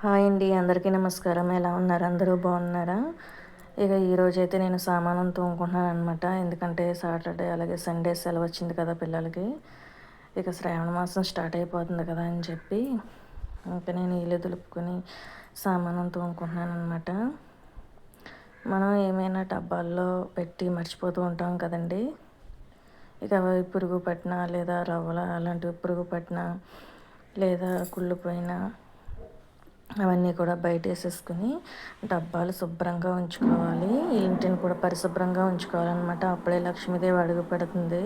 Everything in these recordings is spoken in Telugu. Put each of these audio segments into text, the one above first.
హాయ్ అండి, అందరికీ నమస్కారం. ఎలా ఉన్నారు? అందరూ బాగున్నారా? ఇక ఈరోజైతే నేను సామానం తోముకుంటున్నాను అనమాట. ఎందుకంటే సాటర్డే అలాగే సండే సెలవు వచ్చింది కదా పిల్లలకి. ఇక శ్రావణ మాసం స్టార్ట్ అయిపోతుంది కదా అని చెప్పి ఇంకా నేను ఇల్లు దులుపుకొని సామానం తోముకుంటున్నాను అనమాట. మనం ఏమైనా డబ్బాల్లో పెట్టి మర్చిపోతూ ఉంటాం కదండి. ఇక అవి పురుగు పట్టిన లేదా రవ్వల అలాంటివి పురుగు పట్టిన లేదా కుళ్ళిపోయిన అవన్నీ కూడా బయట వేసేసుకుని డబ్బాలు శుభ్రంగా ఉంచుకోవాలి. ఇంటిని కూడా పరిశుభ్రంగా ఉంచుకోవాలన్నమాట. అప్పుడే లక్ష్మీదేవి అడుగు పెడుతుంది.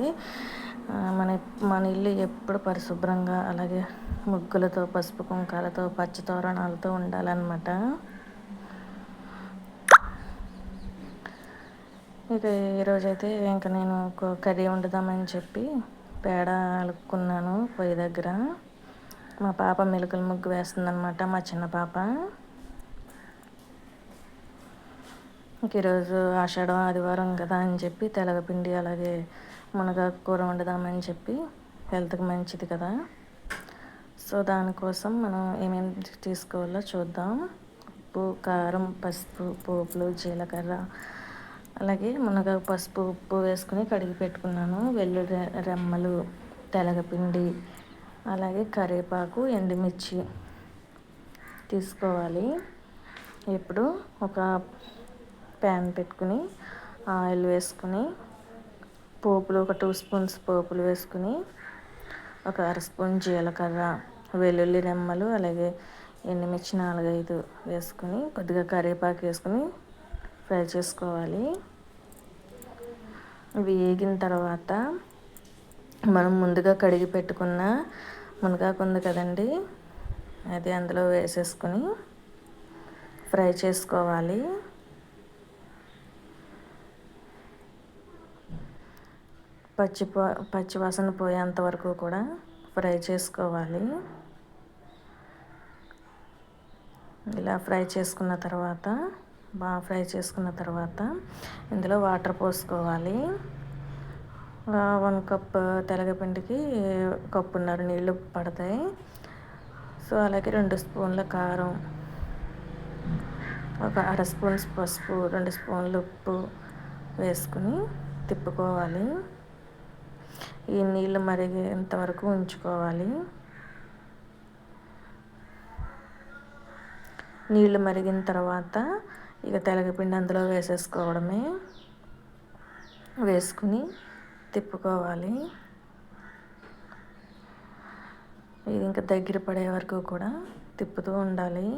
మన మన ఇల్లు ఎప్పుడు పరిశుభ్రంగా అలాగే ముగ్గులతో పసుపు కుంకాలతో పచ్చ తోరణాలతో ఉండాలన్నమాట. ఇక ఈరోజైతే ఇంకా నేను కర్రీ వండుదామని చెప్పి పేడ అలుక్కున్నాను పొయ్యి దగ్గర. మా పాప మెలకల ముగ్గు వేస్తుందన్నమాట, మా చిన్న పాప. ఇంక ఈరోజు ఆషాఢం ఆదివారం కదా అని చెప్పి తెలగపిండి అలాగే మునగాకు కూర వండుదామని చెప్పి హెల్త్కి మంచిది కదా. సో దానికోసం మనం ఏమేమి తీసుకోవాలో చూద్దాం. ఉప్పు, కారం, పసుపు, పోపులు, జీలకర్ర అలాగే మునగాకు, పసుపు, ఉప్పు వేసుకుని కడిగి పెట్టుకున్నాను. వెల్లుల్లి రెమ్మలు, తెలగపిండి అలాగే కరివేపాకు, ఎండుమిర్చి తీసుకోవాలి. ఇప్పుడు ఒక ప్యాన్ పెట్టుకుని ఆయిల్ వేసుకుని పోపులు ఒక 2 స్పూన్స్ పోపులు వేసుకుని ఒక 1/2 స్పూన్ జీలకర్ర, వెల్లుల్లి రెమ్మలు అలాగే ఎండుమిర్చి 4-5 వేసుకుని కొద్దిగా కరివేపాకు వేసుకుని ఫ్రై చేసుకోవాలి. ఇవి వేగిన తర్వాత మనం ముందుగా కడిగి పెట్టుకున్న మునగాకు ఉంది కదండి, అది అందులో వేసేసుకొని ఫ్రై చేసుకోవాలి. పచ్చివాసన పోయేంత వరకు కూడా ఫ్రై చేసుకోవాలి. ఇలా ఫ్రై చేసుకున్న తర్వాత బాగా ఫ్రై చేసుకున్న తర్వాత ఇందులో వాటర్ పోసుకోవాలి. 1 కప్ తెలగపిండికి 1.5 కప్పు నీళ్ళు పడతాయి. సో అలాగే 2 స్పూన్ల కారం, ఒక 1/2 స్పూన్ పసుపు, 2 స్పూన్లు ఉప్పు వేసుకుని తిప్పుకోవాలి. ఈ నీళ్ళు మరిగేంత వరకు ఉంచుకోవాలి. నీళ్ళు మరిగిన తర్వాత ఇక తెలగపిండి అందులో వేసేసుకోవడమే. వేసుకుని తిప్పుకోవాలి. ఇది ఇంకా దగ్గర పడే వరకు కూడా తిప్పుతూ ఉండాలి.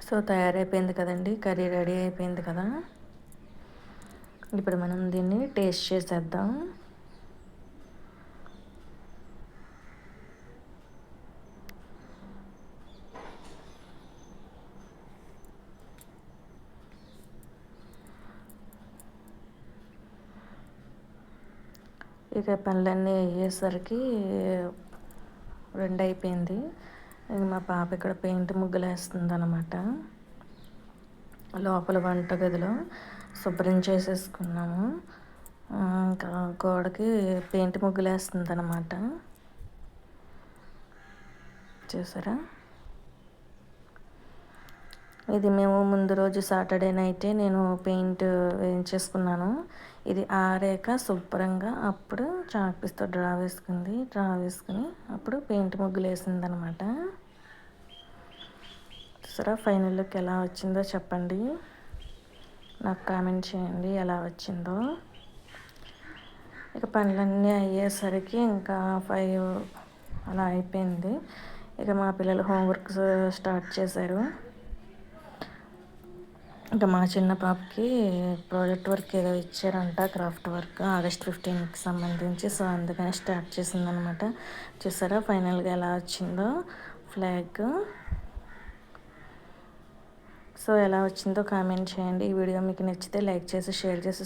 సో తయారైపోయింది కదండి, కర్రీ రెడీ అయిపోయింది కదా. ఇప్పుడు మనం దీన్ని టేస్ట్ చేసేద్దాం. ఇక పనులన్నీ అయ్యేసరికి 2 అయిపోయింది. మా పాప ఇక్కడ పెయింట్ ముగ్గులు వేస్తుంది అనమాట. లోపల వంటగదిలో శుభ్రం చేసేసుకున్నాము. ఇంకా గోడకి పెయింట్ ముగ్గులు వేస్తుంది అనమాట. చూసారా, ఇది మేము ముందు రోజు సాటర్డే నైటే నేను పెయింట్ వేయించేసుకున్నాను. ఇది ఆరాక శుభ్రంగా అప్పుడు చాక్పీస్తో డ్రా వేసుకుని అప్పుడు పెయింట్ ముగ్గులు వేసింది అనమాట. చూసారా, ఫైనల్ లుక్ ఎలా వచ్చిందో చెప్పండి, నాకు కామెంట్ చేయండి ఎలా వచ్చిందో. ఇక పనులన్నీ అయ్యేసరికి ఇంకా 5 అలా అయిపోయింది. ఇక మా పిల్లలు హోంవర్క్ స్టార్ట్ చేశారు. ఇంకా మా చిన్న పాపకి ప్రాజెక్ట్ వర్క్ ఏదో ఇచ్చారంట, క్రాఫ్ట్ వర్క్ ఆగస్ట్ 15కి సంబంధించి. సో అందుకని స్టార్ట్ చేసిందనమాట. చూసారా ఫైనల్గా ఎలా వచ్చిందో ఫ్లాగ్. సో ఎలా వచ్చిందో కామెంట్ చేయండి. ఈ వీడియో మీకు నచ్చితే లైక్ చేసి, షేర్ చేసి,